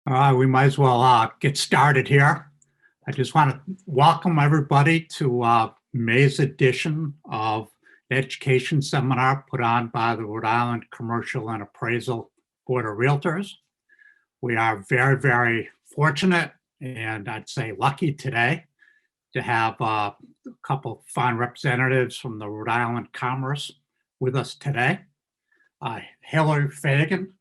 We might as well get started here. I just want to welcome everybody to May's edition of the education seminar put on by the Rhode Island Commercial and Appraisal Board of Realtors. We are very, very fortunate and I'd say lucky today to have a couple fine representatives from the Rhode Island Commerce with us today. Hillary Fagan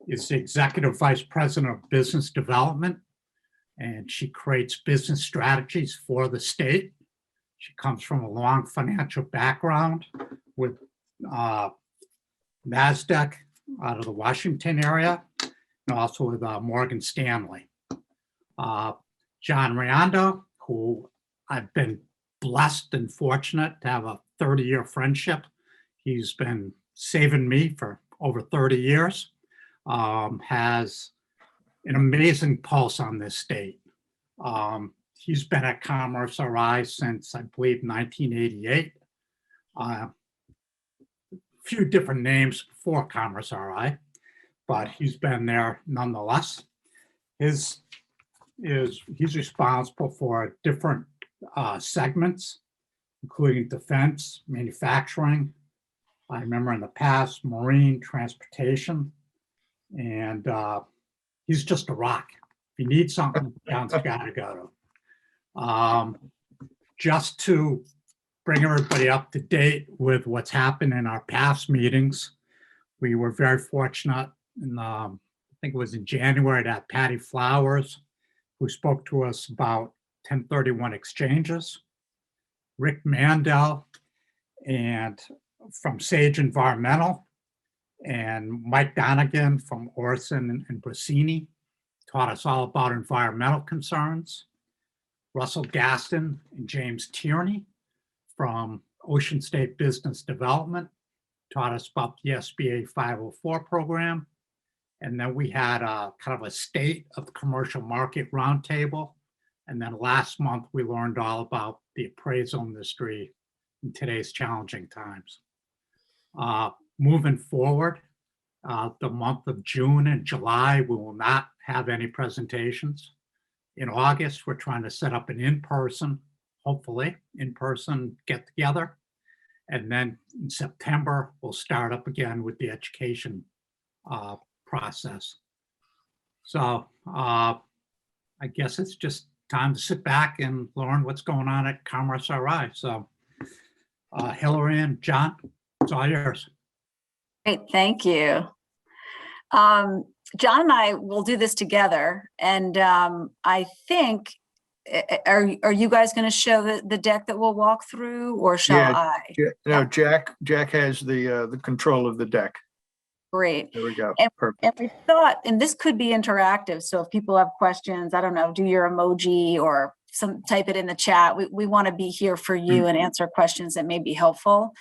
is the Executive Vice President of Business Development, and she creates business strategies for the state. She comes from a long financial background with NASDAQ out of the Washington area, and also with Morgan Stanley. John Riondo, who I've been blessed and fortunate to have a 30-year friendship. He's been saving me for over 30 years. Has an amazing pulse on this state. He's been at Commerce RI since, I believe, 1988. A few different names before Commerce RI, but he's been there nonetheless. He's responsible for different segments, including defense, manufacturing. I remember in the past, marine, transportation. And he's just a rock. If you need something, John's got to go to. Just to bring everybody up to date with what's happened in our past meetings, we were very fortunate in, I think it was in January, to have Patty Flowers, who spoke to us about 1031 exchanges, Rick Mandel, and from Sage Environmental, and Mike Donegan from Orson and Brasini taught us all about environmental concerns. Russell Gaston and James Tierney from Ocean State Business Development taught us about the SBA 504 program. And then we had a kind of a state of the commercial market roundtable. And then last month, we learned all about the appraisal industry in today's challenging times. Moving forward, the month of June and July, we will not have any presentations. In August, we're trying to set up an in-person, hopefully, in-person get-together. And then in September, we'll start up again with the education process. So I guess it's just time to sit back and learn what's going on at Commerce RI. So Hillary and John, it's all yours. Great, thank you. John and I will do this together, and I think, are you guys going to show the deck that we'll walk through, or shall I? No, Jack has the control of the deck. Great. There we go. And we thought, and this could be interactive, so if people have questions, I don't know, do your emoji or type it in the chat. We want to be here for you and answer questions that may be helpful.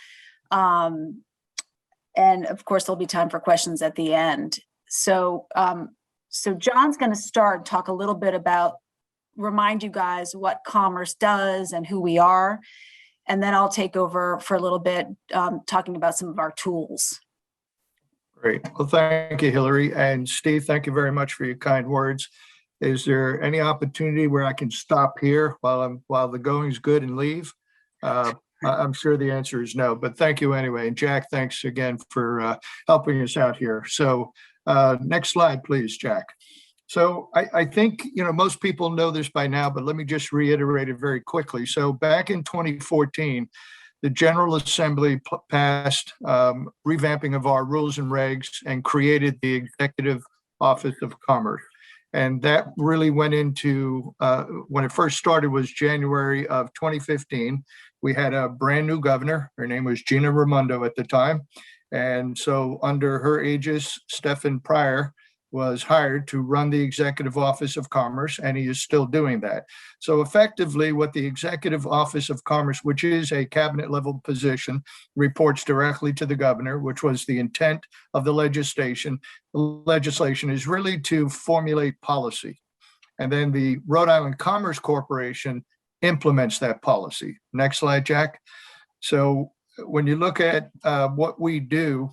And of course, there'll be time for questions at the end. So, so John's going to start, talk a little bit about, remind you guys what Commerce does and who we are. And then I'll take over for a little bit, talking about some of our tools. Great. Well, thank you, Hillary. And Steve, thank you very much for your kind words. Is there any opportunity where I can stop here while the going's good and leave? I'm sure the answer is no, but thank you anyway. And Jack, thanks again for helping us out here. So next slide, please, Jack. So I think, most people know this by now, but let me just reiterate it very quickly. So back in 2014, the General Assembly passed revamping of our rules and regs and created the Executive Office of Commerce. And that really went into, when it first started was January of 2015. We had a brand new governor. Her name was Gina Raimondo at the time. And so under her aegis, Stephen Pryor was hired to run the Executive Office of Commerce, and he is still doing that. So effectively, what the Executive Office of Commerce, which is a cabinet level position, reports directly to the governor, which was the intent of the legislation. The legislation is really to formulate policy. And then the Rhode Island Commerce Corporation implements that policy. Next slide, Jack. So when you look at what we do,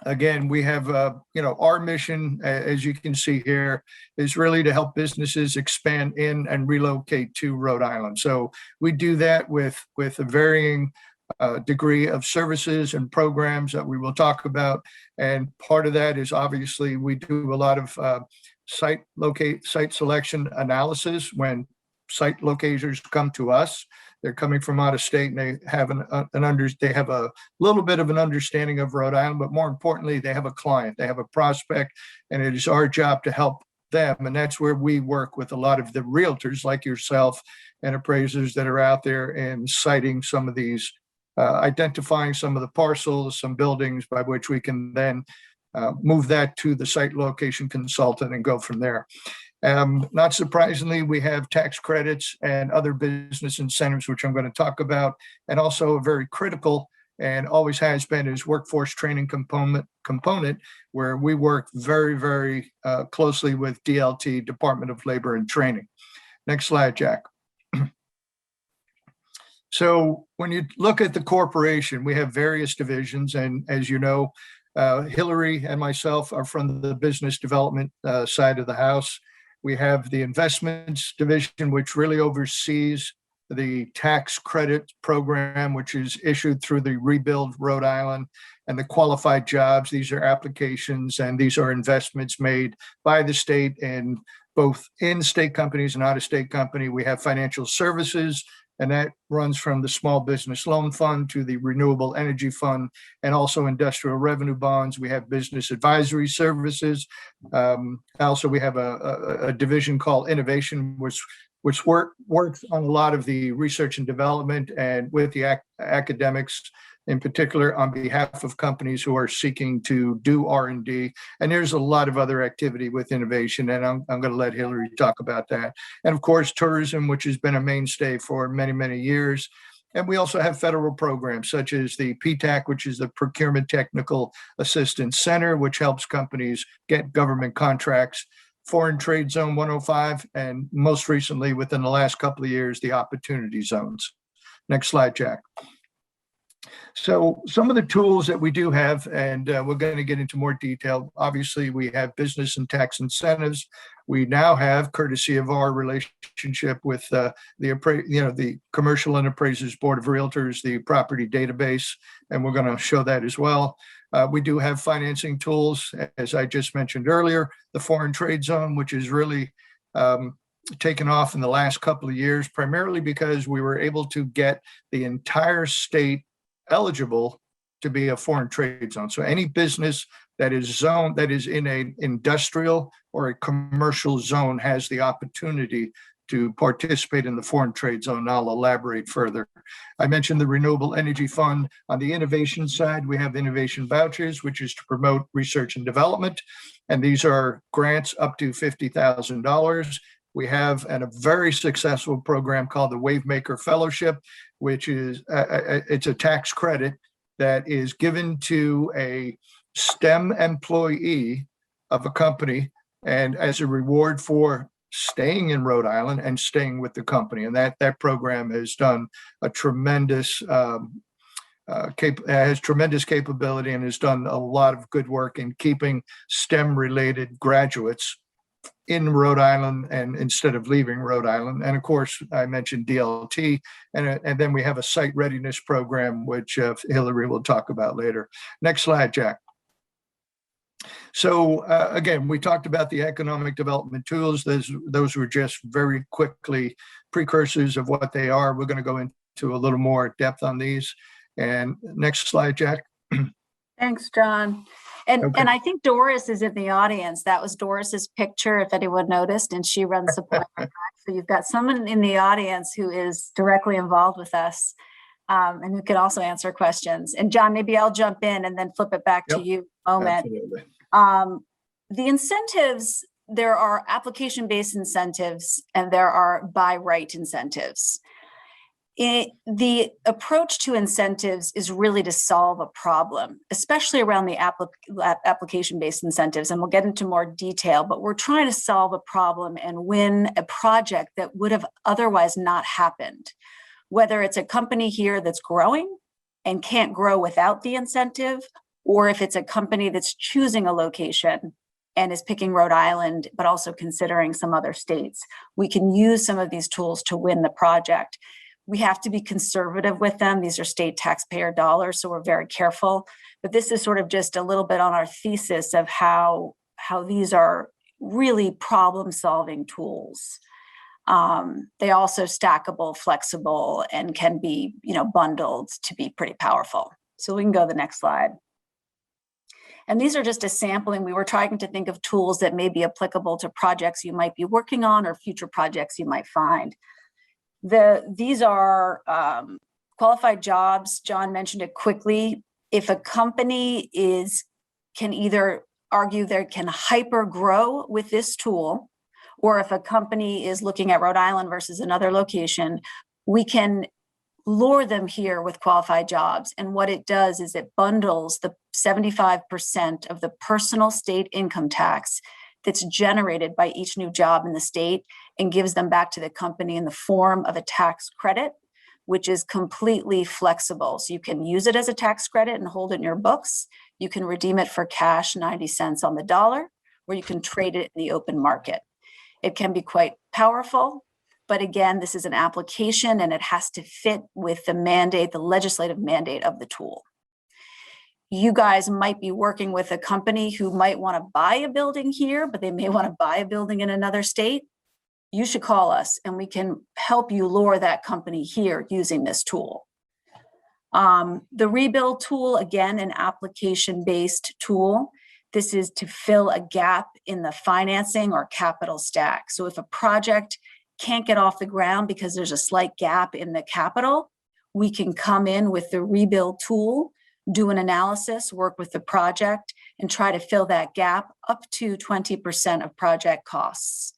Again, we have, our mission, as you can see here, is really to help businesses expand in and relocate to Rhode Island. So we do that with a varying degree of services and programs that we will talk about. And part of that is obviously we do a lot of site selection analysis. When site locators come to us, they're coming from out of state, and they have they have a little bit of an understanding of Rhode Island, but more importantly, they have a client, they have a prospect, and it is our job to help them. And that's where we work with a lot of the realtors like yourself and appraisers that are out there and citing some of these, identifying some of the parcels, some buildings by which we can then move that to the site location consultant and go from there. Not surprisingly, we have tax credits and other business incentives, which I'm going to talk about, and also a very critical and always has been is workforce training component where we work very, very closely with DLT, Department of Labor and Training. Next slide, Jack. So when you look at the corporation, we have various divisions, and as you know, Hillary and myself are from the business development side of the house. We have the investments division, which really oversees the tax credit program, which is issued through the Rebuild Rhode Island, and the qualified jobs. These are applications and these are investments made by the state in both in-state companies and out-of-state company. We have financial services, and that runs from the Small Business Loan Fund to the Renewable Energy Fund, and also industrial revenue bonds. We have business advisory services. Also, we have a division called Innovation, which works on a lot of the research and development and with the academics, in particular on behalf of companies who are seeking to do R&D. And there's a lot of other activity with innovation, and I'm going to let Hillary talk about that. And of course, tourism, which has been a mainstay for many, many years. And we also have federal programs such as the PTAC, which is the Procurement Technical Assistance Center, which helps companies get government contracts, Foreign Trade Zone 105, and most recently, within the last couple of years, the Opportunity Zones. Next slide, Jack. So some of the tools that we do have, and we're going to get into more detail. Obviously, we have business and tax incentives. We now have, courtesy of our relationship with the Commercial and Appraisers Board of Realtors, the property database, and we're going to show that as well. We do have financing tools, as I just mentioned earlier, the Foreign Trade Zone, which is really taken off in the last couple of years, primarily because we were able to get the entire state eligible to be a foreign trade zone. So any business that is zoned, that is in an industrial or a commercial zone, has the opportunity to participate in the foreign trade zone. And I'll elaborate further. I mentioned the Renewable Energy Fund. On the innovation side, we have innovation vouchers, which is to promote research and development. And these are grants up to $50,000. We have a very successful program called the Wavemaker Fellowship, which is it's a tax credit that is given to a STEM employee of a company, and as a reward for staying in Rhode Island and staying with the company. And that program has done a tremendous has tremendous capability and has done a lot of good work in keeping STEM related graduates in Rhode Island and instead of leaving Rhode Island. And of course, I mentioned DLT, and then we have a site readiness program, which Hillary will talk about later. Next slide, Jack. So again, we talked about the economic development tools. Those were just very quickly precursors of what they are. We're going to go into a little more depth on these. And next slide, Jack. Thanks, John. And Okay. and I think Doris is in the audience. That was Doris's picture, if anyone noticed, and she runs supply. So you've got someone in the audience who is directly involved with us, and who can also answer questions. And John, maybe I'll jump in and then flip it back to you a moment. Absolutely. The incentives, there are application-based incentives and there are by right incentives. The approach to incentives is really to solve a problem, especially around the application-based incentives. And we'll get into more detail, but we're trying to solve a problem and win a project that would have otherwise not happened. Whether it's a company here that's growing and can't grow without the incentive, or if it's a company that's choosing a location and is picking Rhode Island, but also considering some other states, we can use some of these tools to win the project. We have to be conservative with them. These are state taxpayer dollars, so we're very careful. But this is sort of just a little bit on our thesis of how these are really problem-solving tools. They also stackable, flexible, and can be, bundled to be pretty powerful. So we can go to the next slide. And these are just a sampling. We were trying to think of tools that may be applicable to projects you might be working on or future projects you might find. These are qualified jobs. John mentioned it quickly. If a company can either argue they can hyper grow with this tool, or if a company is looking at Rhode Island versus another location, we can lure them here with qualified jobs. And what it does is it bundles the 75% of the personal state income tax that's generated by each new job in the state and gives them back to the company in the form of a tax credit, which is completely flexible. So you can use it as a tax credit and hold it in your books. You can redeem it for cash, 90 cents on the dollar, or you can trade it in the open market. It can be quite powerful. But again, this is an application and it has to fit with the mandate, the legislative mandate of the tool. You guys might be working with a company who might want to buy a building here, but they may want to buy a building in another state. You should call us and we can help you lure that company here using this tool. The rebuild tool, again, an application-based tool. This is to fill a gap in the financing or capital stack. So if a project can't get off the ground because there's a slight gap in the capital, we can come in with the rebuild tool, do an analysis, work with the project, and try to fill that gap up to 20% of project costs.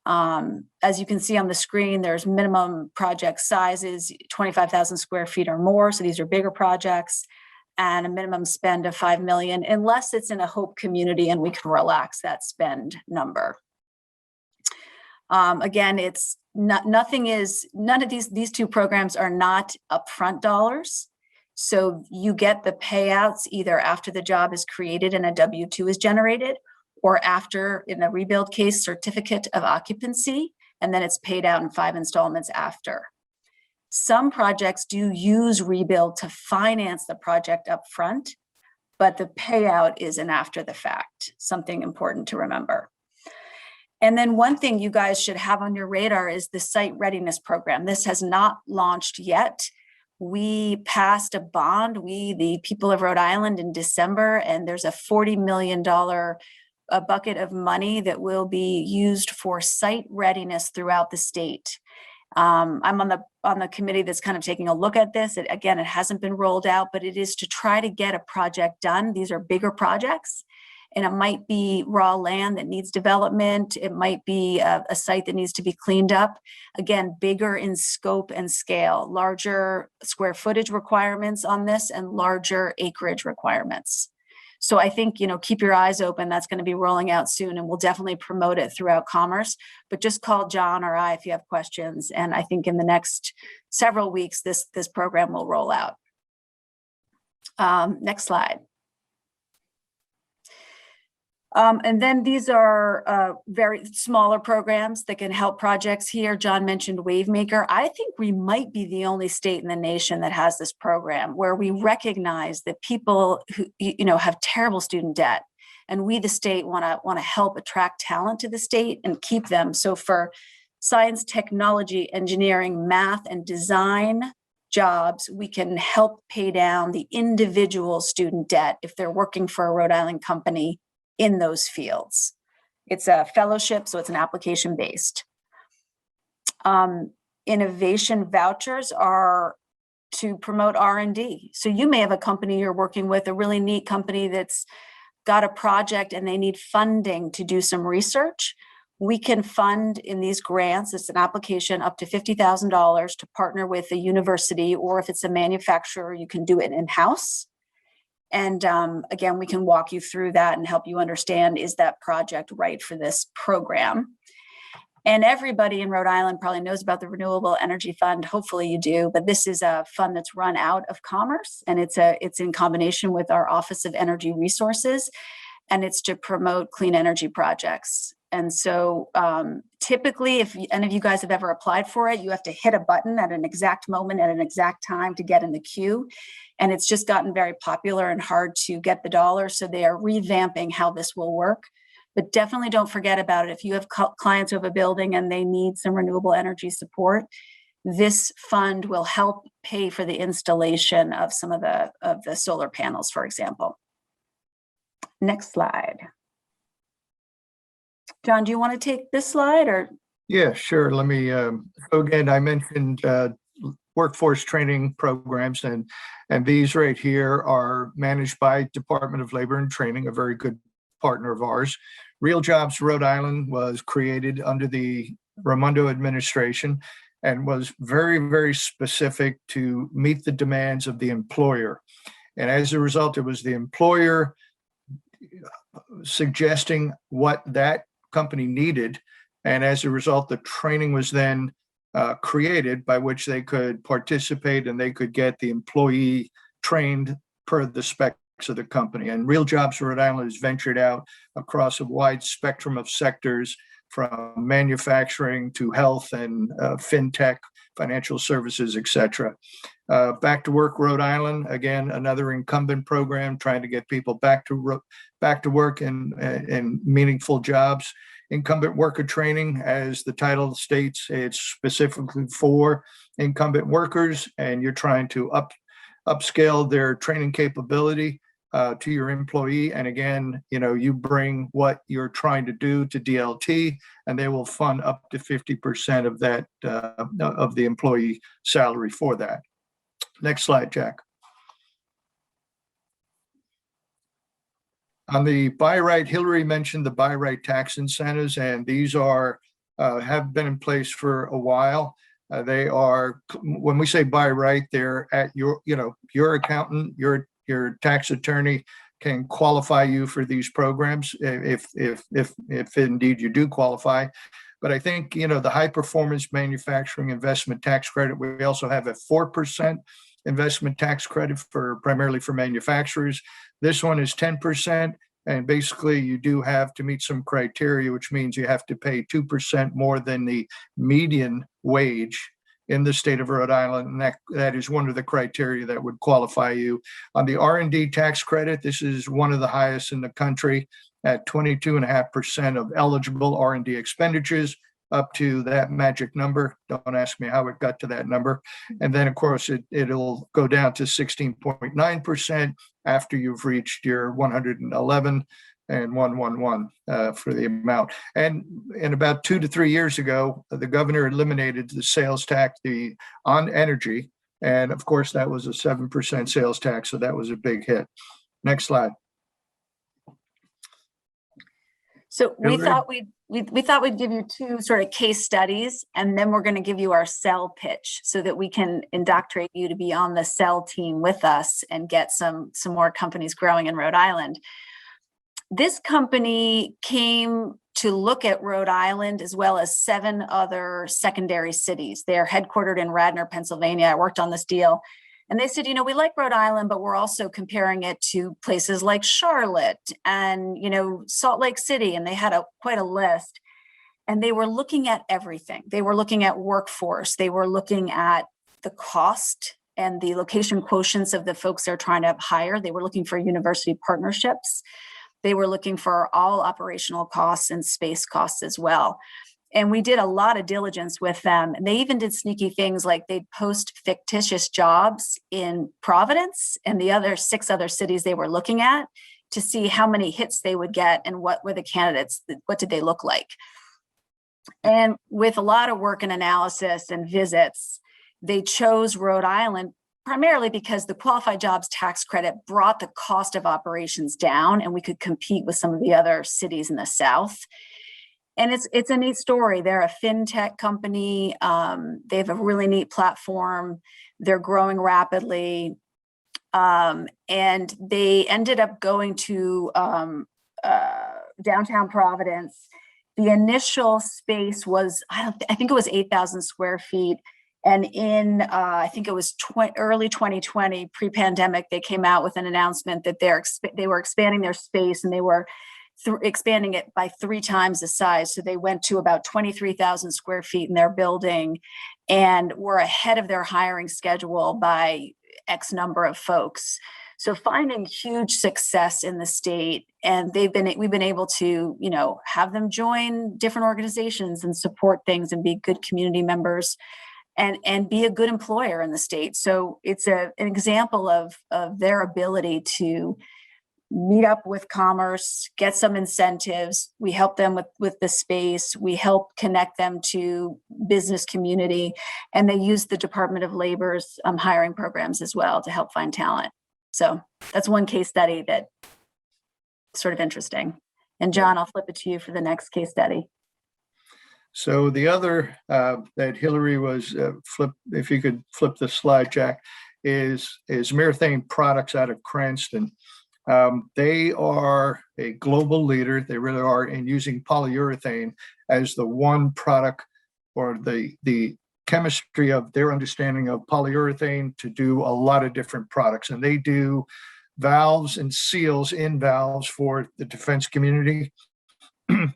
As you can see on the screen, there's minimum project sizes, 25,000 square feet or more. So these are bigger projects, and a minimum spend of 5 million, unless it's in a HOPE community and we can relax that spend number. Again, it's not, none of these two programs are not upfront dollars. So you get the payouts either after the job is created and a W-2 is generated, or after, in the rebuild case, certificate of occupancy, and then it's paid out in 5 installments after. Some projects do use rebuild to finance the project up front, but the payout is an after the fact, something important to remember. And then one thing you guys should have on your radar is the site readiness program. This has not launched yet. We passed a bond, the people of Rhode Island, in December, and there's a $40 million bucket of money that will be used for site readiness throughout the state. I'm on the committee that's kind of taking a look at this. Again, it hasn't been rolled out, but it is to try to get a project done. These are bigger projects, and it might be raw land that needs development. It might be a site that needs to be cleaned up. Again, bigger in scope and scale, larger square footage requirements on this and larger acreage requirements. So I think, keep your eyes open. That's going to be rolling out soon, and we'll definitely promote it throughout Commerce. But just call John or I if you have questions. And I think in the next several weeks, this program will roll out. Next slide. And then these are very smaller programs that can help projects here. John mentioned Wavemaker. I think we might be the only state in the nation that has this program where we recognize that people who have terrible student debt, and we, the state, want to help attract talent to the state and keep them. So for science, technology, engineering, math, and design jobs, we can help pay down the individual student debt if they're working for a Rhode Island company in those fields. It's a fellowship, so it's an application-based. Innovation vouchers are to promote R&D. So you may have a company you're working with, a really neat company that's got a project and they need funding to do some research. We can fund in these grants, it's an application up to $50,000 to partner with a university, or if it's a manufacturer, you can do it in-house. And again, we can walk you through that and help you understand, is that project right for this program? And everybody in Rhode Island probably knows about the Renewable Energy Fund. Hopefully you do, but this is a fund that's run out of Commerce, and it's in combination with our Office of Energy Resources, and it's to promote clean energy projects. And so typically, if any of you guys have ever applied for it, you have to hit a button at an exact moment at an exact time to get in the queue. And it's just gotten very popular and hard to get the dollars. So they are revamping how this will work. But definitely don't forget about it. If you have clients who have a building and they need some renewable energy support, this fund will help pay for the installation of some of the solar panels, for example. Next slide. John, do you want to take this slide or? Yeah, sure. Let me, so again, I mentioned workforce training programs, and these right here are managed by Department of Labor and Training, a very good partner of ours. Real Jobs Rhode Island was created under the Raimondo administration and was very, very specific to meet the demands of the employer. And as a result, it was the employer suggesting what that company needed. And as a result, the training was then created by which they could participate and they could get the employee trained per the specs of the company. And Real Jobs Rhode Island has ventured out across a wide spectrum of sectors, from manufacturing to health and fintech, financial services, etc. Back to Work Rhode Island, again, another incumbent program trying to get people back to work in meaningful jobs. Incumbent worker training, as the title states, it's specifically for incumbent workers, and you're trying to upscale their training capability to your employee. And again, you bring what you're trying to do to DLT, and they will fund up to 50% of that of the employee salary for that. Next slide, Jack. On the buy right, Hillary mentioned the buy right tax incentives, and these are have been in place for a while. They are, when we say buy right, they're at your accountant, your tax attorney can qualify you for these programs if indeed you do qualify. But I think, the high performance manufacturing investment tax credit, we also have a 4% investment tax credit primarily for manufacturers. This one is 10%. And basically you do have to meet some criteria, which means you have to pay 2% more than the median wage in the state of Rhode Island, and that is one of the criteria that would qualify you. On the R&D tax credit, this is one of the highest in the country at 22.5% of eligible R&D expenditures, up to that magic number. Don't ask me how it got to that number. And then, of course, it'll go down to 16.9% after you've reached your 111 and 111 for the amount. And about 2 to 3 years ago, the governor eliminated the sales tax on energy. And of course, that was a 7% sales tax. So that was a big hit. Next slide. So we thought we'd give you two sort of case studies, and then we're going to give you our sell pitch so that we can indoctrinate you to be on the sell team with us and get some more companies growing in Rhode Island. This company came to look at Rhode Island as well as 7 other secondary cities. They're headquartered in Radnor, Pennsylvania. I worked on this deal. And they said, we like Rhode Island, but we're also comparing it to places like Charlotte and, Salt Lake City. And they had quite a list. And they were looking at everything. They were looking at workforce. They were looking at the cost and the location quotients of the folks they're trying to hire. They were looking for university partnerships. They were looking for all operational costs and space costs as well. And we did a lot of diligence with them. And they even did sneaky things like they'd post fictitious jobs in Providence and the other 6 other cities they were looking at to see how many hits they would get and what were the candidates, what did they look like. And with a lot of work and analysis and visits, they chose Rhode Island primarily because the qualified jobs tax credit brought the cost of operations down and we could compete with some of the other cities in the South. And it's a neat story. They're a fintech company. They have a really neat platform. They're growing rapidly. And they ended up going to downtown Providence The initial space was, I think it was 8,000 square feet. And in, I think it was early 2020, pre-pandemic, they came out with an announcement that they were expanding their space, and they were expanding it by 3 times the size. So they went to about 23,000 square feet in their building, and were ahead of their hiring schedule by X number of folks. So finding huge success in the state, and we've been able to, have them join different organizations and support things and be good community members and be a good employer in the state. So it's an example of their ability to meet up with commerce, get some incentives. We help them with the space. We help connect them to business community, and they use the Department of Labor's hiring programs as well to help find talent. So that's one case study that's sort of interesting. And John, I'll flip it to you for the next case study. So the other that Hillary was if you could flip the slide, Jack, is Methane Products out of Cranston. They are a global leader. They really are in using polyurethane as the one product, or the chemistry of their understanding of polyurethane, to do a lot of different products. And they do valves and seals in valves for the defense community.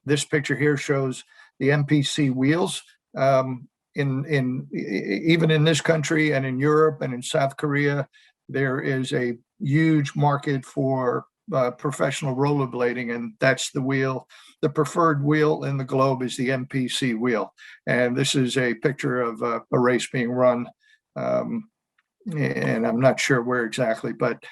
This picture here shows the MPC wheels. Even in this country and in Europe and in South Korea, there is a huge market for professional rollerblading, and that's the wheel. The preferred wheel in the globe is the MPC wheel. And this is a picture of a race being run. And I'm not sure where exactly, but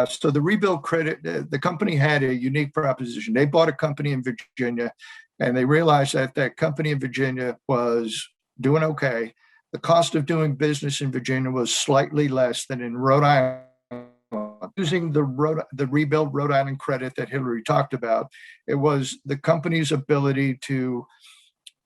so the rebuild credit, the company had a unique proposition. They bought a company in Virginia, and they realized that that company in Virginia was doing okay. The cost of doing business in Virginia was slightly less than in Rhode Island. Using the rebuild Rhode Island credit that Hillary talked about, it was the company's ability to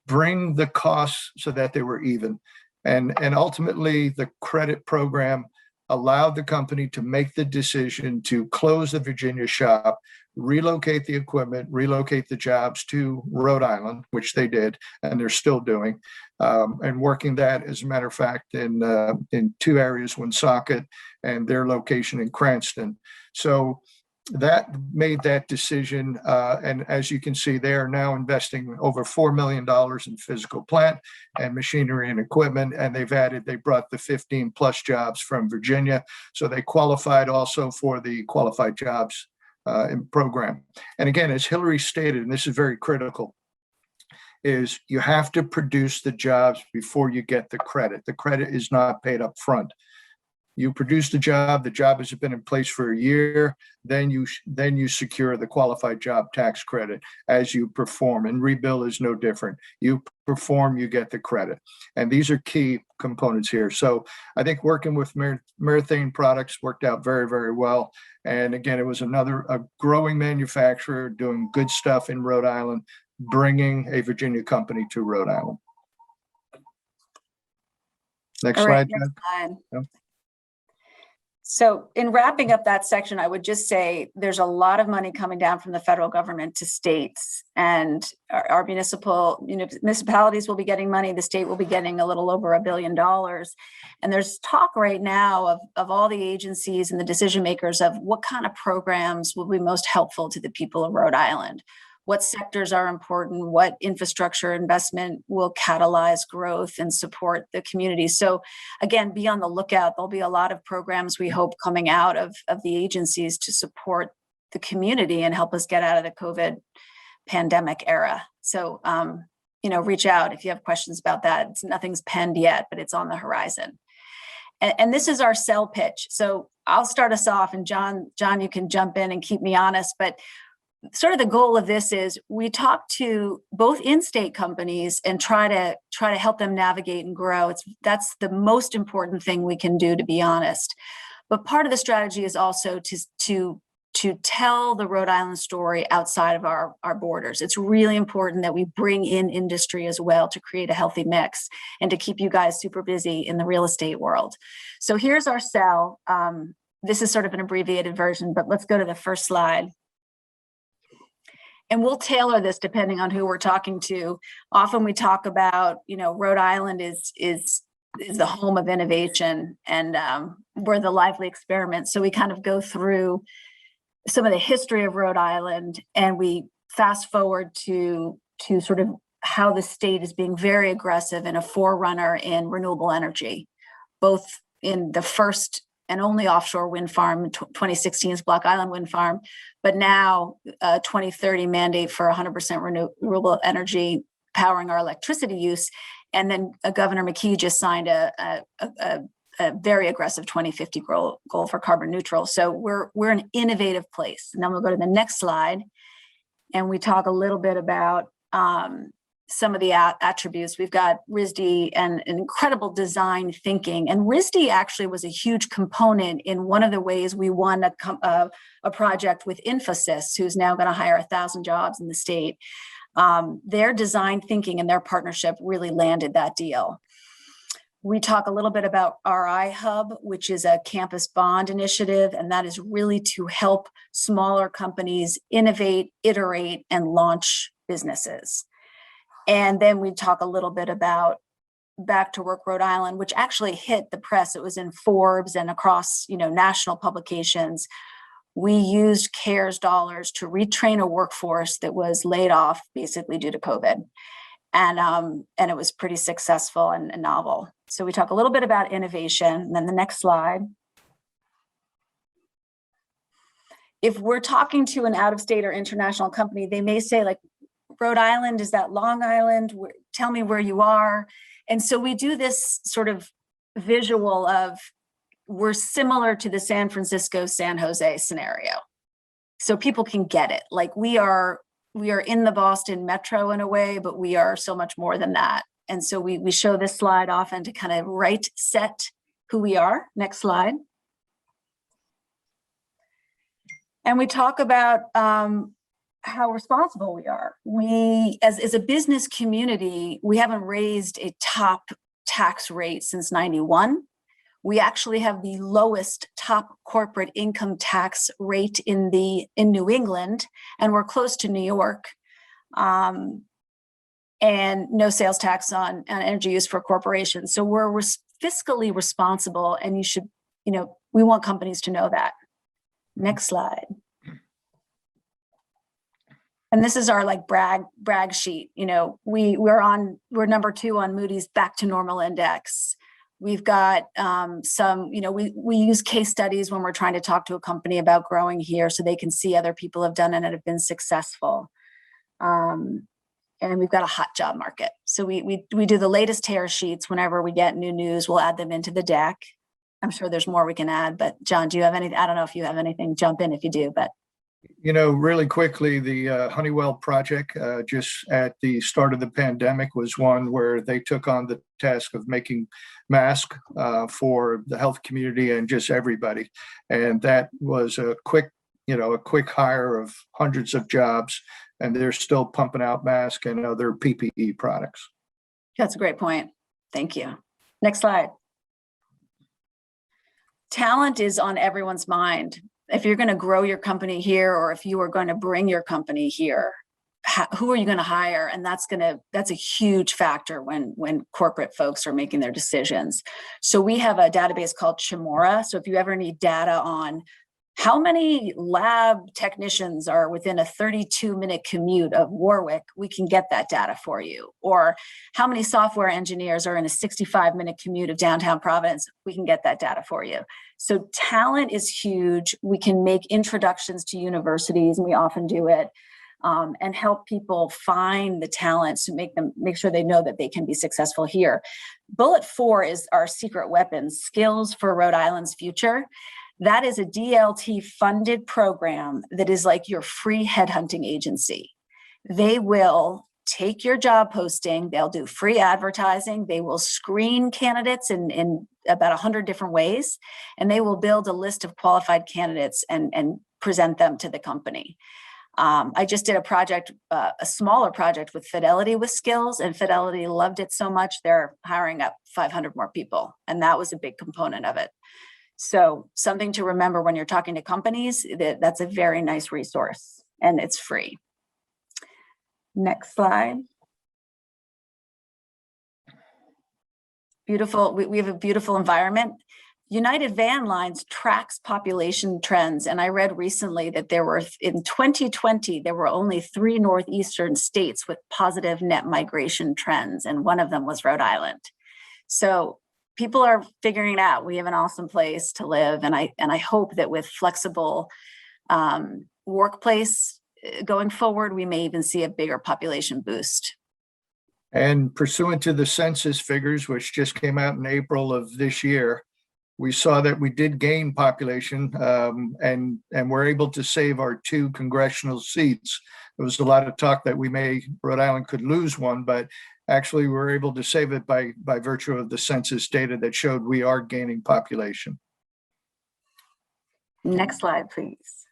bring the costs so that they were even. And ultimately, the credit program allowed the company to make the decision to close the Virginia shop, relocate the equipment, relocate the jobs to Rhode Island, which they did, and they're still doing, and working that, as a matter of fact, in 2 areas, Woonsocket and their location in Cranston. So that made that decision. And as you can see, they are now investing over $4 million in physical plant and machinery and equipment. And they brought the 15 plus jobs from Virginia. So they qualified also for the qualified jobs program. And again, as Hillary stated, and this is very critical, is you have to produce the jobs before you get the credit. The credit is not paid up front. You produce the job has been in place for a year, then you secure the qualified job tax credit as you perform, and rebuild is no different. You perform, you get the credit. And these are key components here. So I think working with Methane Products worked out very, very well. And again, it was a growing manufacturer doing good stuff in Rhode Island, bringing a Virginia company to Rhode Island. Next slide. Next slide. Yeah. So in wrapping up that section, I would just say there's a lot of money coming down from the federal government to states, and our municipalities will be getting money. The state will be getting a little over $1 billion. And there's talk right now of all the agencies and the decision makers of what kind of programs will be most helpful to the people of Rhode Island. What sectors are important, what infrastructure investment will catalyze growth and support the community. So again, be on the lookout. There'll be a lot of programs we hope coming out of the agencies to support the community and help us get out of the COVID pandemic era. So, reach out if you have questions about that. Nothing's penned yet, but it's on the horizon. And this is our sell pitch. So I'll start us off, and John, you can jump in and keep me honest, but sort of the goal of this is we talk to both in-state companies and try to help them navigate and grow. That's the most important thing we can do, to be honest. But part of the strategy is also to tell the Rhode Island story outside of our borders. It's really important that we bring in industry as well to create a healthy mix and to keep you guys super busy in the real estate world. So here's our sell. This is sort of an abbreviated version, but let's go to the first slide. and we'll tailor this depending on who we're talking to. Often we talk about, Rhode Island is the home of innovation, and we're the lively experiment. So we kind of go through some of the history of Rhode Island, and we fast forward to sort of how the state is being very aggressive and a forerunner in renewable energy, both in the first and only offshore wind farm, 2016's Block Island wind farm, but now 2030 mandate for 100% renewable energy powering our electricity use. And then Governor McKee just signed a very aggressive 2050 goal for carbon neutral. So we're an innovative place. And then we'll go to the next slide, and we talk a little bit about some of the attributes. We've got RISD and an incredible design thinking. And RISD actually was a huge component in one of the ways we won a project with Infosys, who's now going to hire 1,000 jobs in the state. Their design thinking and their partnership really landed that deal. We talk a little bit about RI Hub, which is a campus bond initiative, and that is really to help smaller companies innovate, iterate, and launch businesses. And then we talk a little bit about Back to Work Rhode Island, which actually hit the press. It was in Forbes and across, national publications. We used CARES dollars to retrain a workforce that was laid off basically due to COVID. And it was pretty successful and novel. So we talk a little bit about innovation. And then the next slide. If we're talking to an out-of-state or international company, they may say, like, Rhode Island, is that Long Island? Tell me where you are. And so we do this sort of visual of, we're similar to the San Francisco, San Jose scenario. So people can get it. Like, we are in the Boston metro in a way, but we are so much more than that. And so we show this slide often to kind of set who we are. Next slide. And we talk about how responsible we are. We, as a business community, we haven't raised a top tax rate since '91. We actually have the lowest top corporate income tax rate in New England, and we're close to New York. And no sales tax on energy use for corporations. So we're fiscally responsible, and we want companies to know that. Next slide. And this is our brag sheet. We're number 2 on Moody's Back to Normal Index. We've got some, we use case studies when we're trying to talk to a company about growing here, so they can see other people have done it and have been successful. And we've got a hot job market. So we do the latest tear sheets whenever we get new news. We'll add them into the deck. I'm sure there's more we can add, but John, do you have anything? I don't know if you have anything. Jump in if you do, but. Really quickly, the Honeywell project just at the start of the pandemic was one where they took on the task of making masks for the health community and just everybody. And that was a quick hire of hundreds of jobs, and they're still pumping out masks and other PPE products. That's a great point. Thank you. Next slide. Talent is on everyone's mind. If you're going to grow your company here, or if you are going to bring your company here, who are you going to hire? And that's a huge factor when corporate folks are making their decisions. So we have a database called Chimora. So if you ever need data on how many lab technicians are within a 32-minute commute of Warwick, we can get that data for you. Or how many software engineers are in a 65-minute commute of downtown Providence, we can get that data for you. So talent is huge. We can make introductions to universities, and we often do it, and help people find the talent to make sure they know that they can be successful here. Bullet 4 is our secret weapon, Skills for Rhode Island's Future. That is a DLT funded program that is like your free headhunting agency. They will take your job posting, they'll do free advertising, they will screen candidates in about 100 different ways, and they will build a list of qualified candidates and present them to the company. I just did a smaller project with Fidelity with Skills, and Fidelity loved it so much, they're hiring up 500 more people, and that was a big component of it. So something to remember when you're talking to companies, that's a very nice resource, and it's free. Next slide. Beautiful. We have a beautiful environment. United Van Lines tracks population trends. And I read recently that in 2020, there were only 3 Northeastern states with positive net migration trends. And one of them was Rhode Island. So people are figuring it out. We have an awesome place to live. And I hope that with flexible workplace going forward, we may even see a bigger population boost. And pursuant to the census figures, which just came out in April of this year, we saw that we did gain population, and we're able to save our 2 congressional seats. There was a lot of talk that Rhode Island could lose one, but actually we were able to save it by virtue of the census data that showed we are gaining population. Next slide, please.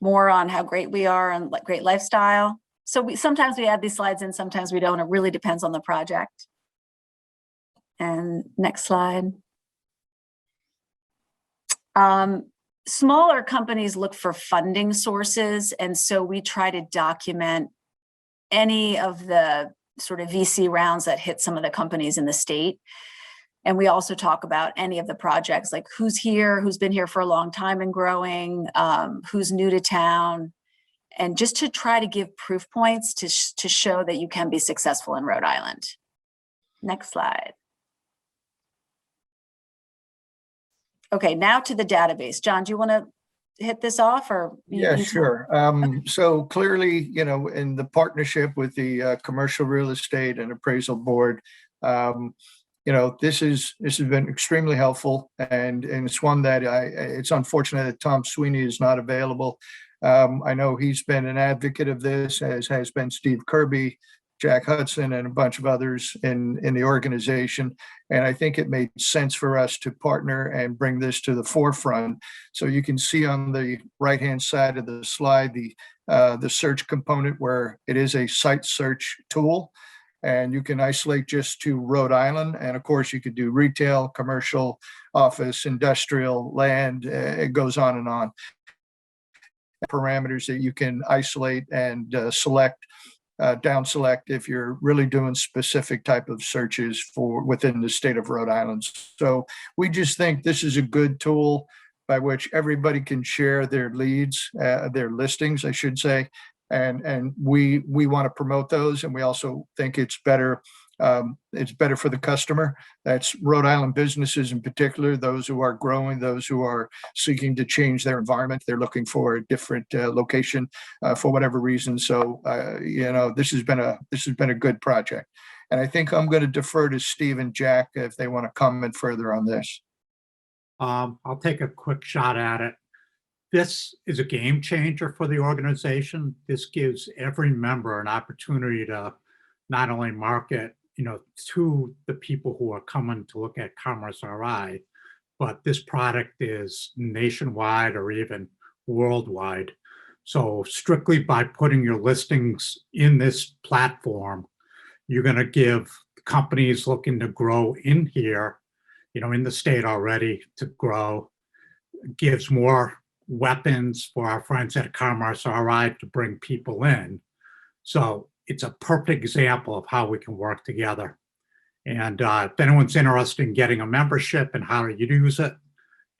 More on how great we are and great lifestyle. So sometimes we add these slides in, sometimes we don't. It really depends on the project. And next slide. Smaller companies look for funding sources. And so we try to document any of the sort of VC rounds that hit some of the companies in the state. And we also talk about any of the projects, like who's here, who's been here for a long time and growing, who's new to town, and just to try to give proof points to show that you can be successful in Rhode Island. Next slide. Okay, now to the database. John, do you want to hit this off, or? Yeah, sure. So clearly, in the partnership with the Commercial Real Estate and Appraisal Board, this has been extremely helpful, and it's one that it's unfortunate that Tom Sweeney is not available. I know he's been an advocate of this, as has been Steve Kirby, Jack Hudson, and a bunch of others in the organization. And I think it made sense for us to partner and bring this to the forefront. So you can see on the right-hand side of the slide, the search component, where it is a site search tool. And you can isolate just to Rhode Island. And of course, you could do retail, commercial, office, industrial, land. It goes on and on. Parameters that you can isolate and select, down select if you're really doing specific type of searches for within the state of Rhode Island. So we just think this is a good tool by which everybody can share their leads, their listings, I should say. And we want to promote those, and we also think it's better. It's better for the customer. That's Rhode Island businesses in particular, those who are growing, those who are seeking to change their environment. They're looking for a different location for whatever reason. So this has been a good project, and I think I'm going to defer to Steve and Jack if they want to comment further on this. I'll take a quick shot at it. This is a game changer for the organization. This gives every member an opportunity to not only market, to the people who are coming to look at Commerce RI, but this product is nationwide or even worldwide. So strictly by putting your listings in this platform, you're going to give companies looking to grow in here, in the state already, to grow. It gives more weapons for our friends at Commerce RI to bring people in. So it's a perfect example of how we can work together. And if anyone's interested in getting a membership and how to use it,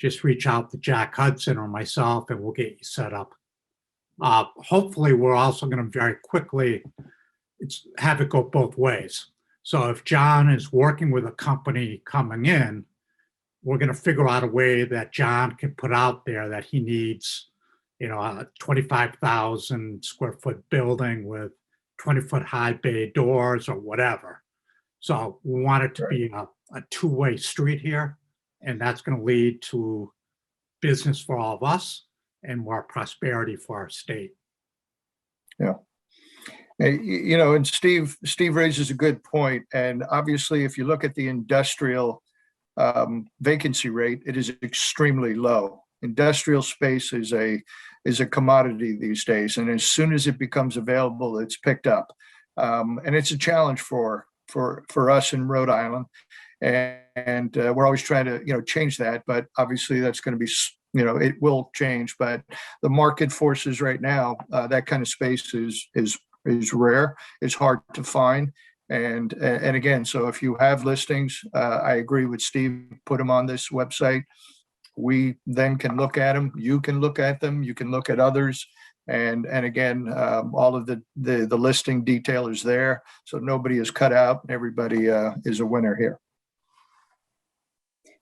just reach out to Jack Hudson or myself and we'll get you set up. Hopefully, we're also going to very quickly have it go both ways. So if John is working with a company coming in, we're going to figure out a way that John can put out there that he needs, a 25,000 square foot building with 20-foot high bay doors or whatever. So we want it to be a two-way street here, and that's going to lead to business for all of us and more prosperity for our state. Yeah. And Steve raises a good point. And obviously, if you look at the industrial vacancy rate, it is extremely low. Industrial space is a commodity these days, and as soon as it becomes available, it's picked up, and it's a challenge for us in Rhode Island, and we're always trying to change that. But obviously, that's going to be it will change, but the market forces right now, that kind of space is rare. It's hard to find. And again, so if you have listings, I agree with Steve, put them on this website. We then can look at them. You can look at them. You can look at others. And again, all of the listing detail is there. So nobody is cut out. Everybody is a winner here.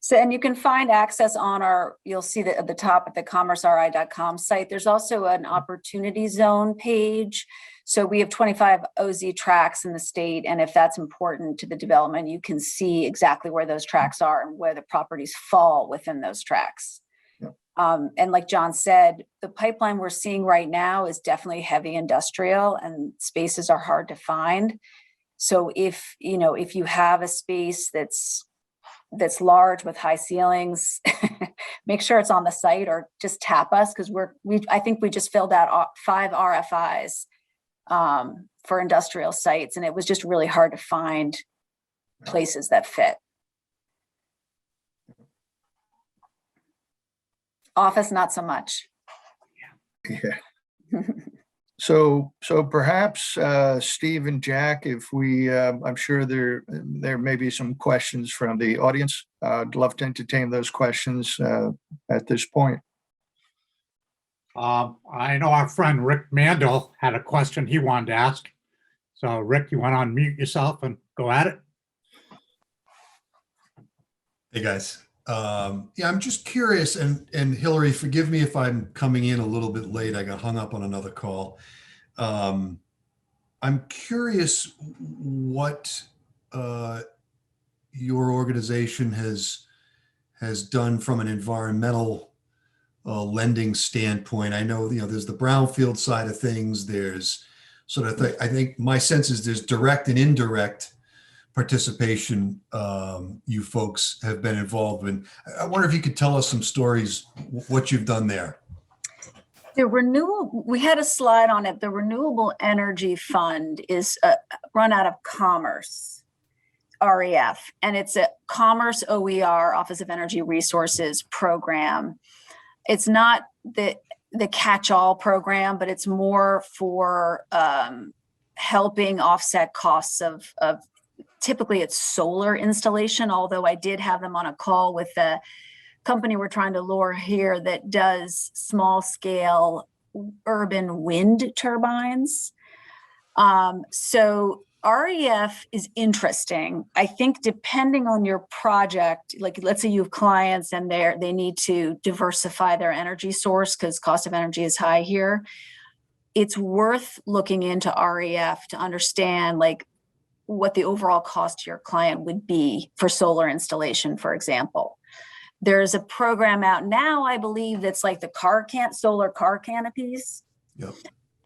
So, and you can find access on you'll see that at the top at the commerceri.com site. There's also an opportunity zone page. So we have 25 OZ tracks in the state. And if that's important to the development, you can see exactly where those tracks are and where the properties fall within those tracks. Yep. And like John said, the pipeline we're seeing right now is definitely heavy industrial, and spaces are hard to find. So if you have a space that's large with high ceilings, make sure it's on the site, or just tap us, because I think we just filled out 5 RFIs for industrial sites, and it was just really hard to find places that fit. Office, not so much. Yeah. So perhaps Steve and Jack, if we, I'm sure there may be some questions from the audience. I'd love to entertain those questions at this point. I know our friend Rick Mandel had a question he wanted to ask. So Rick, you want to unmute yourself and go at it? Hey guys. Yeah, I'm just curious, and Hillary, forgive me if I'm coming in a little bit late. I got hung up on another call. I'm curious what your organization has done from an environmental lending standpoint. I know, there's the brownfield side of things. There's sort of, I think my sense is there's direct and indirect participation you folks have been involved in. I wonder if you could tell us some stories, what you've done there. We had a slide on it. The Renewable Energy Fund is run out of Commerce, REF, and it's a Commerce OER, Office of Energy Resources program. It's not the catch-all program, but it's more for helping offset costs of typically it's solar installation, although I did have them on a call with the company we're trying to lure here that does small scale urban wind turbines. So REF is interesting. I think depending on your project, like let's say you have clients and they need to diversify their energy source because cost of energy is high here. It's worth looking into REF to understand like what the overall cost to your client would be for solar installation, for example. There's a program out now, I believe, that's like the solar car canopies. Yep.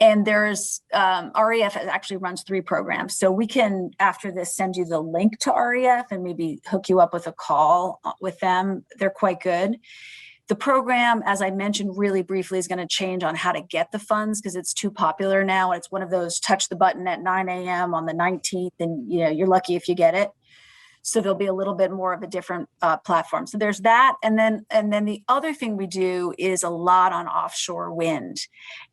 And there's REF actually runs 3 programs. So we can, after this, send you the link to REF and maybe hook you up with a call with them. They're quite good. The program, as I mentioned really briefly, is going to change on how to get the funds because it's too popular now. It's one of those touch the button at 9 a.m. on the 19th, and you're lucky if you get it. So there'll be a little bit more of a different platform. So there's that. And then the other thing we do is a lot on offshore wind.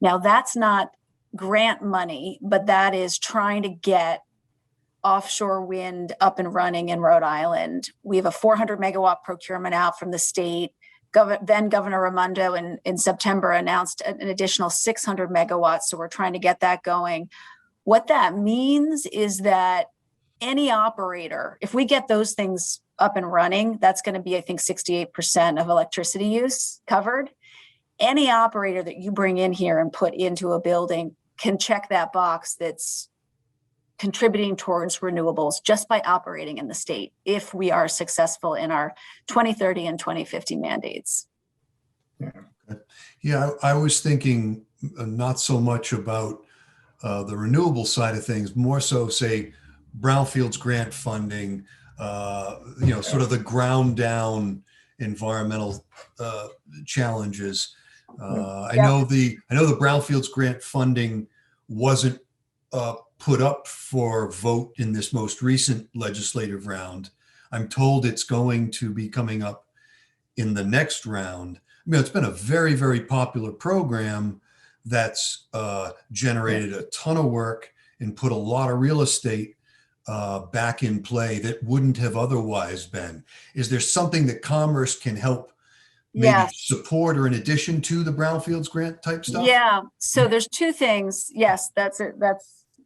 Now that's not grant money, but that is trying to get offshore wind up and running in Rhode Island. We have a 400 megawatt procurement out from the state. Then Governor Raimondo in September announced an additional 600 megawatts. So we're trying to get that going. What that means is that any operator, if we get those things up and running, that's going to be, I think, 68% of electricity use covered. Any operator that you bring in here and put into a building can check that box that's contributing towards renewables just by operating in the state if we are successful in our 2030 and 2050 mandates. Yeah, I was thinking not so much about the renewable side of things, more so say Brownfields Grant funding, sort of the ground down environmental challenges. I know the Brownfields Grant funding wasn't put up for vote in this most recent legislative round. I'm told it's going to be coming up in the next round. mean, it's been a very, very popular program that's generated a ton of work and put a lot of real estate back in play that wouldn't have otherwise been. Is there something that Commerce can help maybe Yes. support or in addition to the Brownfields Grant type stuff? Yeah, so there's two things. Yes, that's it.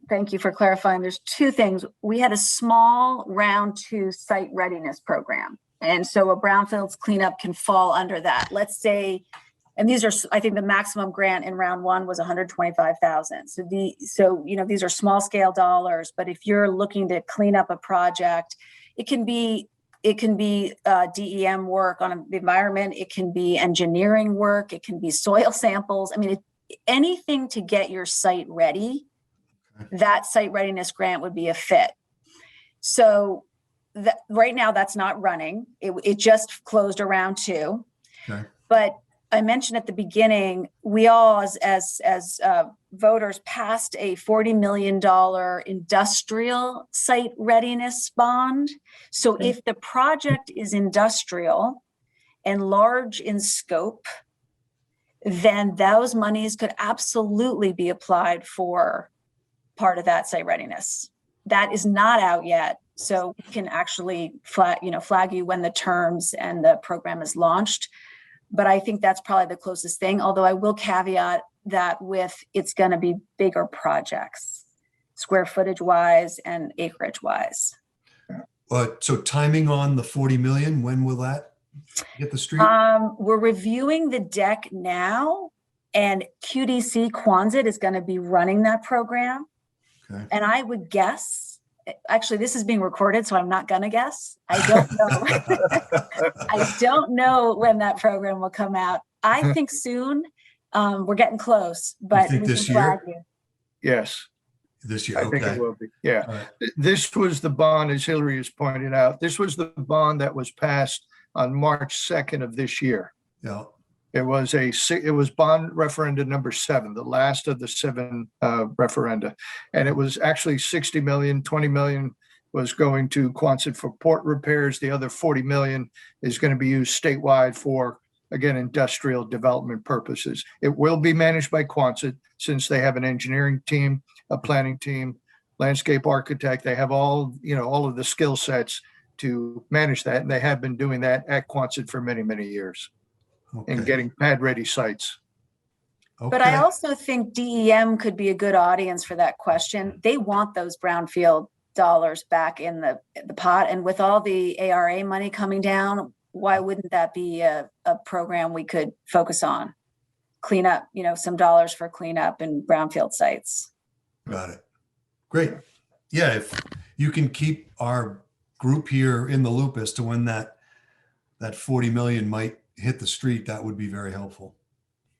Thank you for clarifying. There's two things. We had a small round 2 site readiness program. And so a brownfields cleanup can fall under that. Let's say, and these are, I think the maximum grant in round 1 was 125,000. So these are small scale dollars, but if you're looking to clean up a project, it can be DEM work on the environment. It can be engineering work. It can be soil samples. I mean, anything to get your site ready, that site readiness grant would be a fit. So right now that's not running. It just closed around 2. Okay. But I mentioned at the beginning, we all as voters passed a $40 million industrial site readiness bond. So if the project is industrial and large in scope, then those monies could absolutely be applied for part of that site readiness. That is not out yet. So we can actually flag you when the terms and the program is launched. But I think that's probably the closest thing, although I will caveat that with it's going to be bigger projects, square footage wise and acreage wise. So timing on the 40 million, when will that hit the street? We're reviewing the deck now, and QDC Quonset is going to be running that program. Okay. And I would guess, actually, this is being recorded, so I'm not going to guess. I don't know. I don't know when that program will come out. I think soon. We're getting close, but think we this can flag year? you. Yes, This year, I think okay. it will be. Yeah. All right. This was the bond, as Hillary has pointed out, this was the bond that was passed on March 2nd of this year. Yeah. It was bond referenda number 7, the last of the 7 referenda. And it was actually 60 million, 20 million was going to Quonset for port repairs. The other 40 million is going to be used statewide for, again, industrial development purposes. It will be managed by Quonset since they have an engineering team, a planning team, landscape architect. They have all of the skill sets to manage that. And they have been doing that at Quonset for many, many years. Okay. And getting pad ready sites. But I Okay. also think DEM could be a good audience for that question. They want those brownfield dollars back in the pot. And with all the ARA money coming down, why wouldn't that be a program we could focus on? Clean up, some dollars for cleanup and brownfield sites. Got it. Great. Yeah, if you can keep our group here in the loop as to when that 40 million might hit the street, that would be very helpful.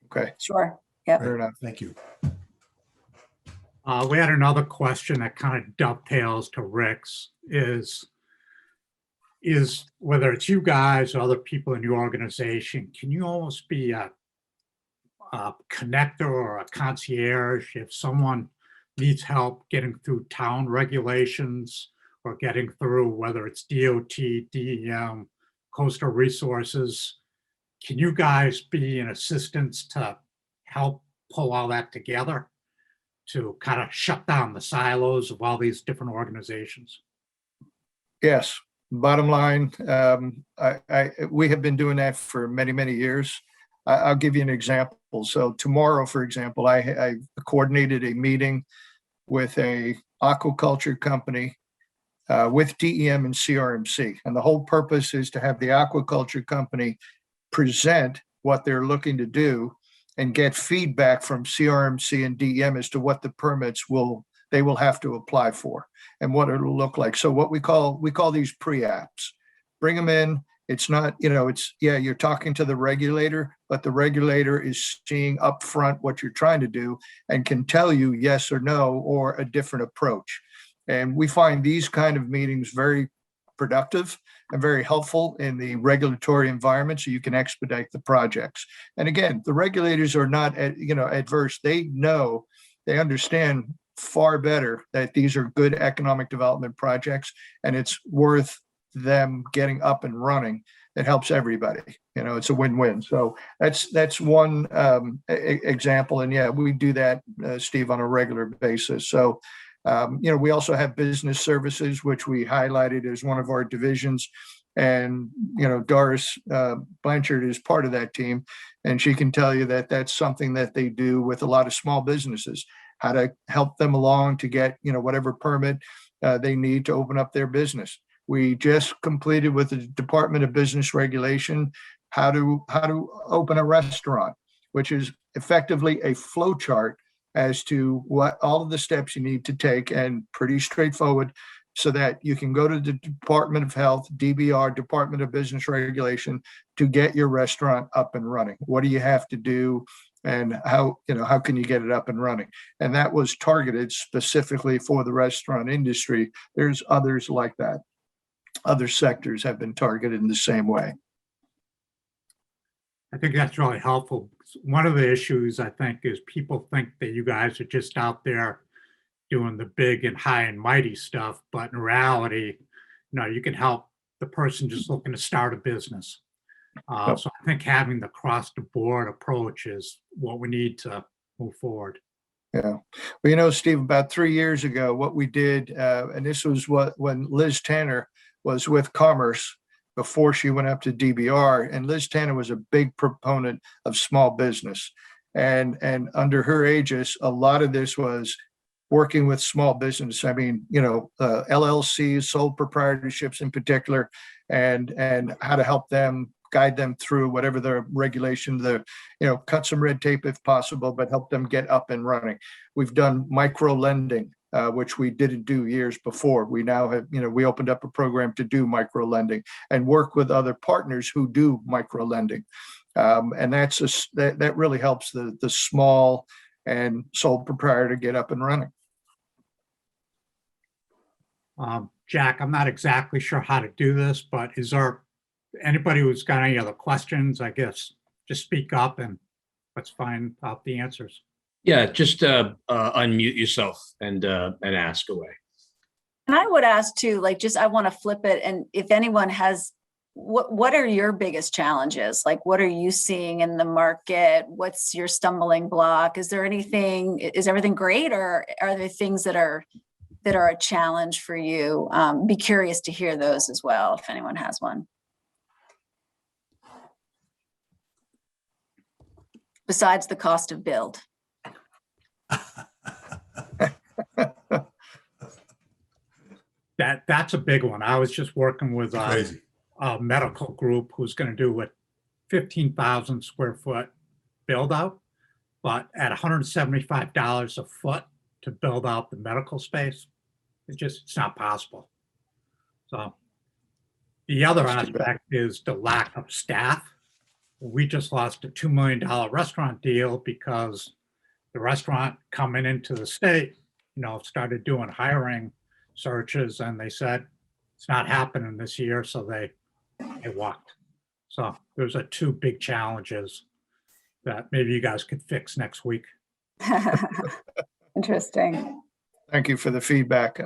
Okay, Sure. Yep. fair enough. Thank you. We had another question that kind of dovetails to Rick's is whether it's you guys or other people in your organization, can you almost be a connector or a concierge if someone needs help getting through town regulations or getting through whether it's DOT, DEM, coastal resources? Can you guys be an assistance to help pull all that together to kind of shut down the silos of all these different organizations? Yes, bottom line, we have been doing that for many, many years. I'll give you an example. So tomorrow, for example, I coordinated a meeting with a aquaculture company with DEM and CRMC. And the whole purpose is to have the aquaculture company present what they're looking to do and get feedback from CRMC and DEM as to what the permits they will have to apply for and what it'll look like. So what we call these pre-apps. Bring them in. It's not, you're talking to the regulator, but the regulator is seeing upfront what you're trying to do and can tell you yes or no or a different approach. And we find these kind of meetings very productive and very helpful in the regulatory environment so you can expedite the projects. And again, the regulators are not adverse. They understand far better that these are good economic development projects and it's worth them getting up and running, it helps everybody. You know, it's a win-win. So that's one example. And yeah, we do that, Steve, on a regular basis. So, you know, we also have business services, which we highlighted as one of our divisions. And, you know, Doris Blanchard is part of that team. And she can tell you that that's something that they do with a lot of small businesses, how to help them along to get, you know, whatever permit they need to open up their business. We just completed with the Department of Business Regulation how to open a restaurant, which is effectively a flow chart as to what all of the steps you need to take, and pretty straightforward, so that you can go to the Department of Health, DBR, Department of Business Regulation, to get your restaurant up and running. What do you have to do, and how can you get it up and running? And that was targeted specifically for the restaurant industry. There's others like that. Other sectors have been targeted in the same way. I think that's really helpful. One of the issues, I think, is people think that you guys are just out there doing the big and high and mighty stuff, but in reality, you know, you can help the person just looking to start a business. So I think having the across the board approach is what we need to move forward. Yeah. Well, you know, Steve, about 3 years ago, what we did, and this was when Liz Tanner was with Commerce before she went up to DBR, and Liz Tanner was a big proponent of small business. And under her aegis, a lot of this was working with small business. I mean, you know, LLCs, sole proprietorships in particular, and how to help them, guide them through whatever the regulation, cut some red tape if possible, but help them get up and running. We've done micro lending, which we didn't do years before. We now have, we opened up a program to do micro lending and work with other partners who do micro lending. And that really helps the small and sole proprietor get up and running. Jack, I'm not exactly sure how to do this, but is there anybody who's got any other questions? I guess just speak up and let's find out the answers. Yeah, just unmute yourself and ask away. And I would ask too, I want to flip it. And if anyone has, what are your biggest challenges? Like, what are you seeing in the market? What's your stumbling block? Is everything great, or are there things that are a challenge for you? Be curious to hear those as well, if anyone has one. Besides the cost of build. That's a big one. I was just working with a medical group who's going to do a 15,000 square foot build out, but at $175 a foot to build out the medical space, it's not possible. So the other aspect is the lack of staff. We just lost a $2 million restaurant deal because the restaurant coming into the state, started doing hiring searches, and they said it's not happening this year, so they walked. So those are two big challenges that maybe you guys could fix next week. Interesting. Thank you for the feedback.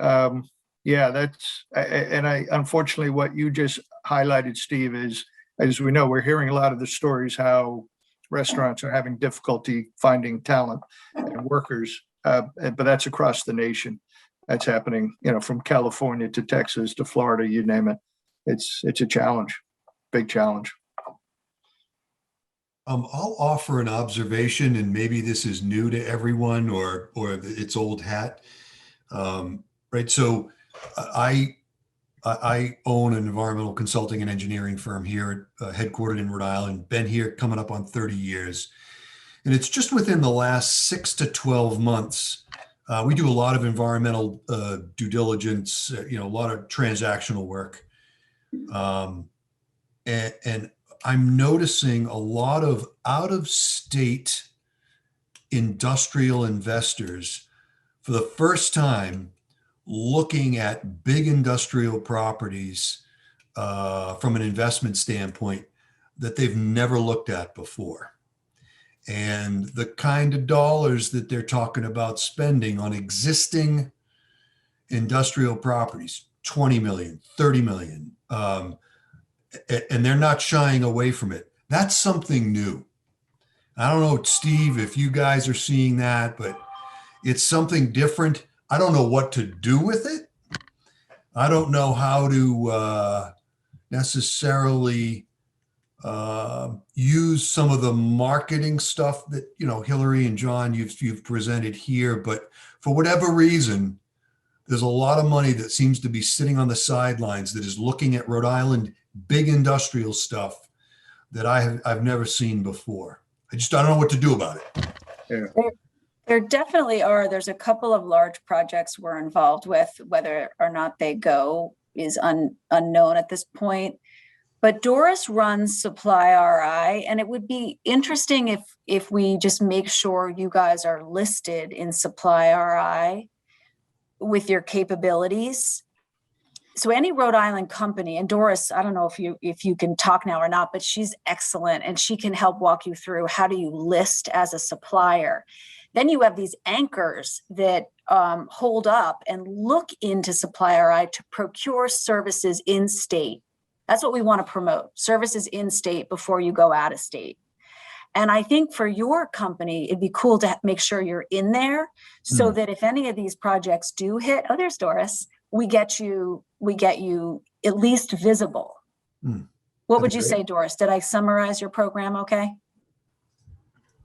Unfortunately, what you just highlighted, Steve, is, as we know, we're hearing a lot of the stories how restaurants are having difficulty finding talent and workers, but that's across the nation. That's happening, from California to Texas to Florida, you name it. It's a challenge, big challenge. I'll offer an observation, and maybe this is new to everyone or it's old hat. Right. So I own an environmental consulting and engineering firm here, headquartered in Rhode Island, been here coming up on 30 years. And it's just within the last 6 to 12 months, we do a lot of environmental due diligence, a lot of transactional work. And I'm noticing a lot of out-of-state industrial investors for the first time looking at big industrial properties from an investment standpoint that they've never looked at before. And the kind of dollars that they're talking about spending on existing industrial properties, 20 million, 30 million. And they're not shying away from it. That's something new. I don't know, Steve, if you guys are seeing that, but it's something different. I don't know what to do with it. I don't know how to necessarily use some of the marketing stuff that, Hillary and John, you've presented here, but for whatever reason, there's a lot of money that seems to be sitting on the sidelines that is looking at Rhode Island big industrial stuff that I've never seen before. I don't know what to do about it. Yeah. There definitely are. There's a couple of large projects we're involved with. Whether or not they go is unknown at this point. But Doris runs Supply RI, and it would be interesting if we just make sure you guys are listed in Supply RI with your capabilities. So any Rhode Island company, and Doris, I don't know if you can talk now or not, but she's excellent and she can help walk you through how do you list as a supplier. Then you have these anchors that hold up and look into Supply RI to procure services in state. That's what we want to promote, services in state before you go out of state. And I think for your company, it'd be cool to make sure you're in there so that if any of these projects do hit, oh, there's Doris, we get you at least visible. What would you say, Doris? Did I summarize your program okay?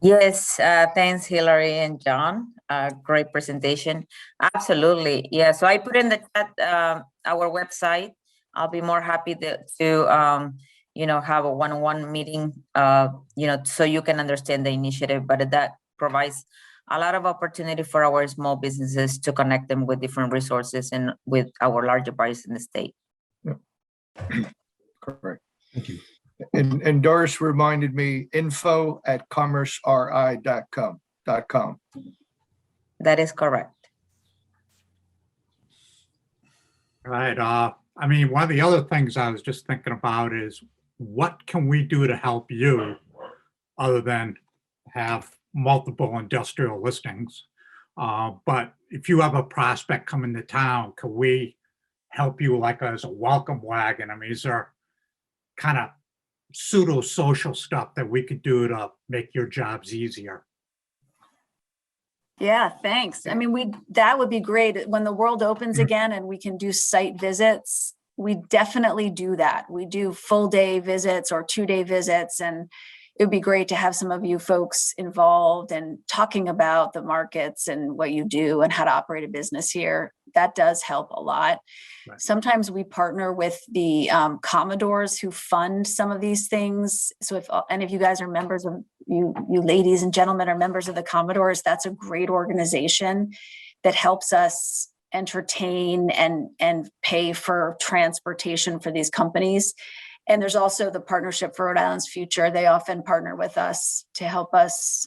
Yes, thanks, Hillary and John. Great presentation. Absolutely. Yeah, so I put in the chat our website. I'll be more happy to have a one-on-one meeting, so you can understand the initiative, but that provides a lot of opportunity for our small businesses to connect them with different resources and with our larger bodies in the state. Yeah. Correct. Thank you. And Doris reminded me, info@commerceri.com. That is correct. Right. One of the other things I was just thinking about is what can we do to help you other than have multiple industrial listings? But if you have a prospect coming to town, can we help you like as a welcome wagon? Is there kind of pseudo social stuff that we could do to make your jobs easier? Yeah, thanks. That would be great. When the world opens again and we can do site visits, we definitely do that. We do full day visits or 2-day visits, and it would be great to have some of you folks involved and talking about the markets and what you do and how to operate a business here. That does help a lot. Right. Sometimes we partner with the Commodores who fund some of these things. So if any of you guys are members of, you ladies and gentlemen are members of the Commodores, that's a great organization that helps us entertain and pay for transportation for these companies. And there's also the Partnership for Rhode Island's Future. They often partner with us to help us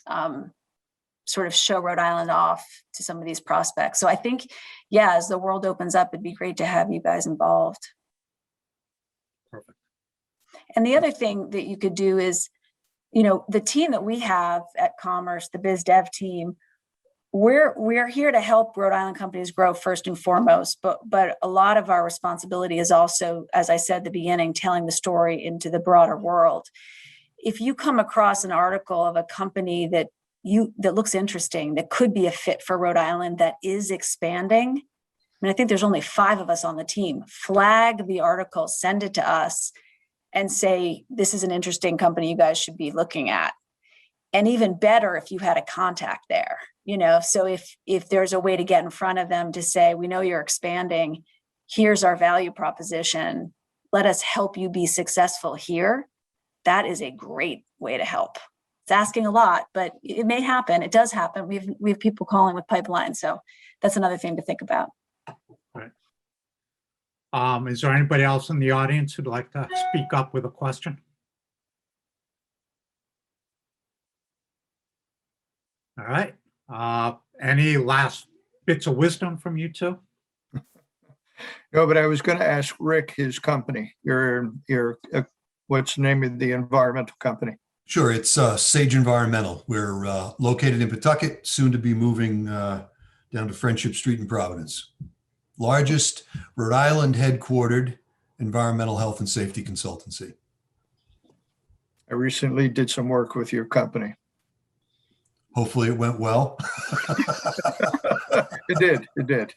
sort of show Rhode Island off to some of these prospects. So I think, yeah, as the world opens up, it'd be great to have you guys involved. Perfect. And the other thing that you could do is, the team that we have at Commerce, the biz dev team, we're here to help Rhode Island companies grow first and foremost, but a lot of our responsibility is also, as I said at the beginning, telling the story into the broader world. If you come across an article of a company that looks interesting, that could be a fit for Rhode Island, that is expanding, I think there's only 5 of us on the team. Flag the article, send it to us, and say, this is an interesting company you guys should be looking at. And even better if you had a contact there. So if there's a way to get in front of them to say, we know you're expanding, here's our value proposition, let us help you be successful here, that is a great way to help. It's asking a lot, but it may happen. It does happen. We have people calling with pipelines, so that's another thing to think about. Right. Is there anybody else in the audience who'd like to speak up with a question? All right. Any last bits of wisdom from you two? No, but I was going to ask Rick his company. Your what's the name of the environmental company? Sure, it's Sage Environmental. We're located in Pawtucket, soon to be moving down to Friendship Street in Providence. largest Rhode Island headquartered environmental health and safety consultancy. I recently did some work with your company. Hopefully it went well. It did. Good.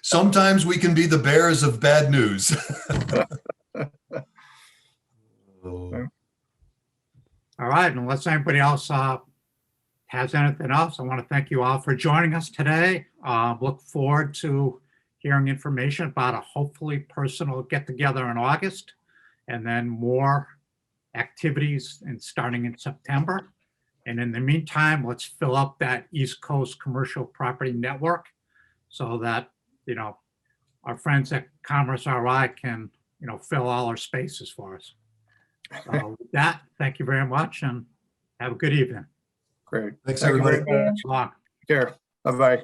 Sometimes we can be the bearers of bad news. All right, unless anybody else has anything else, I want to thank you all for joining us today. Look forward to hearing information about a hopefully personal get-together in August, and then more activities starting in September. And in the meantime, let's fill up that East Coast Commercial Property Network so that, our friends at Commerce RI can, fill all our spaces for us. So with that, thank you very much and have a good evening. Great. Thanks, Thank you very everybody. much. Long. Take care. Bye-bye.